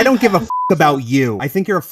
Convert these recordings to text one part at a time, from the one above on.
don't give a about you. I think you're a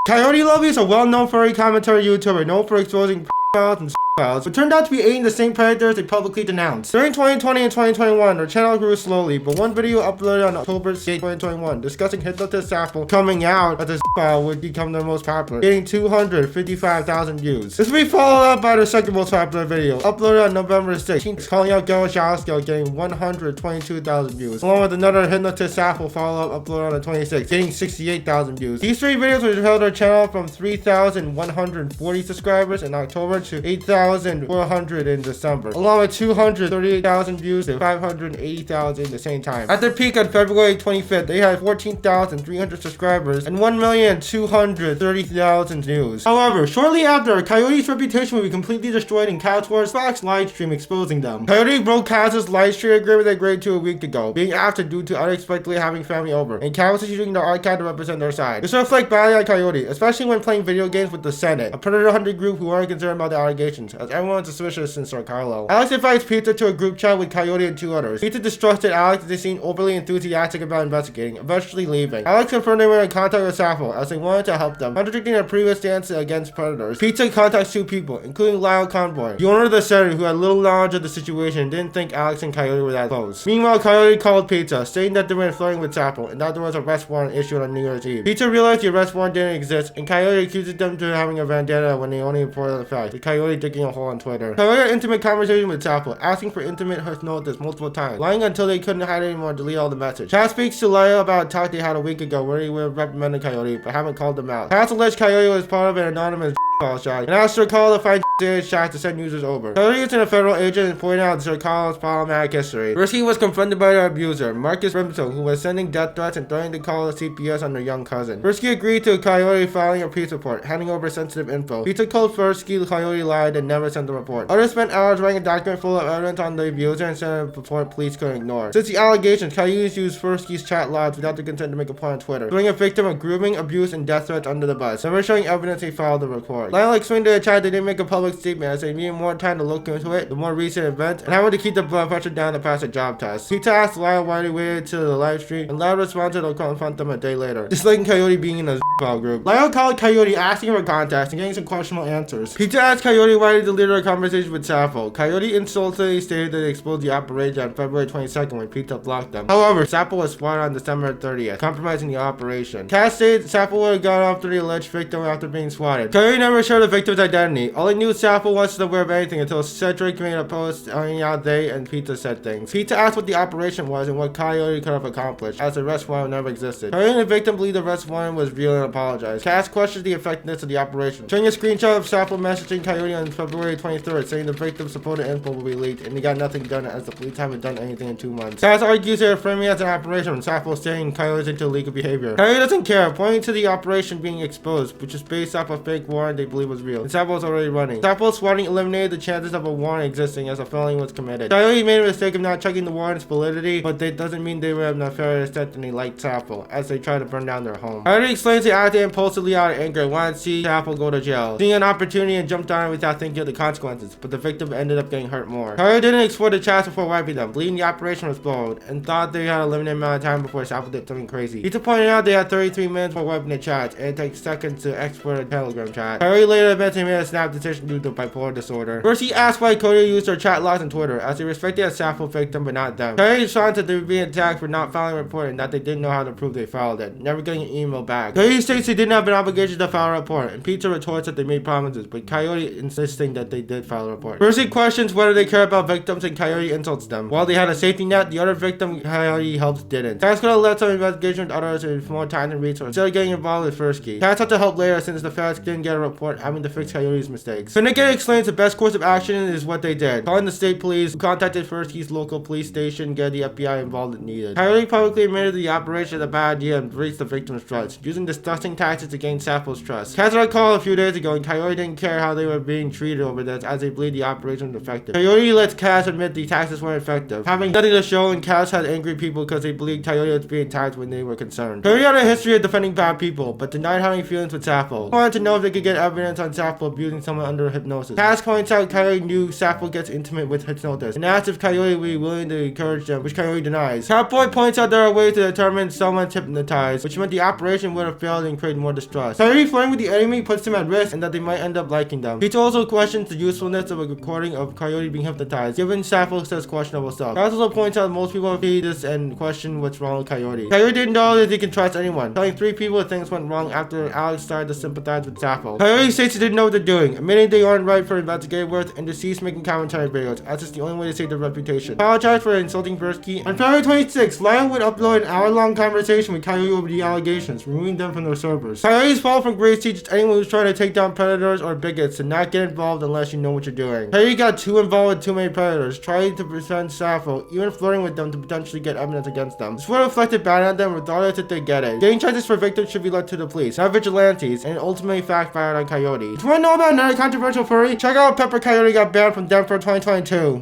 Coyote Lovely is a well-known furry commentary YouTuber known for exposing files and files, but turned out to be aiding the same predators they publicly denounced. During 2020 and 2021, their channel grew slowly, but one video uploaded on October 8, 2021, discussing Hypnotist Sappho coming out as a file would become their most popular, getting 255,000 views. This will be followed up by their second most popular video, uploaded on November 6, calling out Gauchowski, getting 122,000 views, along with another Hypnotist Sappho follow-up uploaded on the 26th, getting 68,000 views. These three videos will propel their channel from 3,140 subscribers in October to 8,400 in December, along with 238,000 views to 580,000 in the same time. At their peak on February 25th, they had 14,300 subscribers and 1,230,000 views. However, shortly after, Coyote's reputation would be completely destroyed in Cat's Fox livestream exposing them. Coyote broke Cat's livestream agreement they agreed to a week ago, being after due to unexpectedly having family over, and Cat was using their archive to represent their side. This reflects badly on Coyote, especially when playing video games with the Senate, a predator hunter group who aren't concerned about the allegations, as everyone's suspicious since Sir Carlo. Alex invites Pizza to a group chat with Coyote and two others. Pizza distrusted Alex as they seemed overly enthusiastic about investigating, eventually leaving. Alex confirmed they were in contact with Sappho as they wanted to help them, contradicting their previous stance against predators. Pizza contacts two people, including Lyle Convoy, the owner of the Senate, who had little knowledge of the situation and didn't think Alex and Coyote were that close. Meanwhile, Coyote called Pizza, stating that they were flirting with Sappho and that there was an arrest warrant issued on New Year's Eve. Pizza realized the arrest warrant didn't exist, and Coyote accuses them of having a vendetta when they only reported the fact, with Coyote digging a hole on Twitter. Coyote had intimate conversation with Sappho, asking for intimate hypnosis multiple times, lying until they couldn't hide anymore and delete all the message. Cat speaks to Lyle about a talk they had a week ago where he would have reprimanded Coyote, but haven't called them out. Cat alleged Coyote was part of an anonymous call shot, and asked Sir Carlo to find shots to send users over. Coyote is a federal agent and pointed out Sir Carlo's problematic history. First, he was confronted by their abuser, Marcus Brimstone, who was sending death threats and threatening to call the CPS on their young cousin. Fursky agreed to Coyote filing a police report, handing over sensitive info. Pizza told Fursky Coyote lied and never sent the report. Others spent hours writing a document full of evidence on the abuser and sent a report police couldn't ignore. Since the allegations, Coyote used Fursky's chat logs without the consent to make a point on Twitter, throwing a victim of grooming, abuse, and death threats under the bus, never showing evidence he filed the report. Lyle explained to the chat they didn't make a public statement as they needed more time to look into it, the more recent events, and having to keep the blood pressure down to pass a job test. Pizza asked Lyle why they waited till the live stream, and Lyle responded to confront them a day later, disliking Coyote being in a file group. Lyle called Coyote asking for context and getting some questionable answers. Pizza asked Coyote why they deleted a conversation with Sappho. Coyote insultingly stated that they exposed the operation on February 22nd when Pizza blocked them. However, Sappho was spotted on December 30th, compromising the operation. Cat stated Sappho would have gone after the alleged victim after being swatted. Coyote never showed the victim's identity. All he knew Sappho wasn't aware of anything until Cedric made a post on how they and Pizza said things. Pizza asked what the operation was and what Coyote could have accomplished, as the arrest warrant never existed. Coyote and the victim believed the arrest warrant was real and apologized. Cass questioned the effectiveness of the operation, showing a screenshot of Sappho messaging Coyote on February 23rd, saying the victim's supported info will be leaked, and he got nothing done as the police haven't done anything in 2 months. Cass argues they are framing it as an operation when Sappho is saying Coyote's into illegal behavior. Coyote doesn't care, pointing to the operation being exposed, which is based off a fake warrant they believe was real, and Sappho's already running. Sappho's swatting eliminated the chances of a warrant existing as a felony was committed. Coyote made a mistake of not checking the warrant's validity, but that doesn't mean they would have nefarious intent and they liked Sappho, as they tried to burn down their home. Coyote explains they acted impulsively out of anger and wanted to see Sappho go to jail, seeing an opportunity and jumped on it without thinking of the consequences, but the victim ended up getting hurt more. Coyote didn't explore the chats before wiping them, believing the operation was blown, and thought they had a limited amount of time before Sappho did something crazy. Pizza pointed out they had 33 minutes for wiping the chats, and it takes seconds to export a Telegram chat. Coyote later admitted he made a snap decision due to bipolar disorder. First, he asked why Coyote used their chat logs on Twitter, as they respected a Sappho victim but not them. Coyote responded that they were being attacked for not filing a report and that they didn't know how to prove they filed it, never getting an email back. Coyote states they didn't have an obligation to file a report, and Pizza retorts that they made promises, but Coyote insisting that they did file a report. First, he questions whether they care about victims, and Coyote insults them. While they had a safety net, the other victim Coyote helps didn't. Cass could have led some investigation with others with more time and resources instead of getting involved with Fursky. Cass had to help later since the feds didn't get a report having to fix Coyote's mistakes. Finnegan explains the best course of action is what they did, calling the state police, who contacted Fursky's local police station, get the FBI involved if needed. Coyote publicly admitted the operation was a bad idea and breached the victim's trust, using disgusting tactics to gain Sappho's trust. Cass had a call a few days ago, and Coyote didn't care how they were being treated over this, as they believed the operation was effective. Coyote lets Cass admit the tactics weren't effective, having nothing to show, and Cass had angry people because they believed Coyote was being attacked when they were concerned. Coyote had a history of defending bad people, but denied having feelings with Sappho. Wanted to know if they could get evidence evidence on Sappho abusing someone under hypnosis. Cass points out Coyote knew Sappho gets intimate with Hypnotist and asks if Coyote would be willing to encourage them, which Coyote denies. Catboy points out there are ways to determine someone's hypnotized, which meant the operation would have failed and created more distrust. Coyote flirting with the enemy puts them at risk and that they might end up liking them. He also questions the usefulness of a recording of Coyote being hypnotized, given Sappho says questionable stuff. Cass also points out most people read this and question what's wrong with Coyote. Coyote didn't know that he can trust anyone, telling 3 people that things went wrong after Alex started to sympathize with Sappho. Coyote states he didn't know what they're doing, admitting they aren't right for investigative work and deceased making commentary videos, as it's the only way to save their reputation. Apologize for insulting Bursky. On February 26th, Lyle would upload an hour-long conversation with Coyote over the allegations, removing them from their servers. Coyote's fall from grace teaches anyone who's trying to take down predators or bigots to not get involved unless you know what you're doing. Coyote got too involved with too many predators, trying to defend Sappho, even flirting with them to potentially get evidence against them. This would have reflected bad on them regardless if they get it. Getting charges for victims should be led to the police, not vigilantes, and ultimately backfired on Coyote. If you want to know about another controversial furry, check out Pepper Coyote got banned from Denver 2022.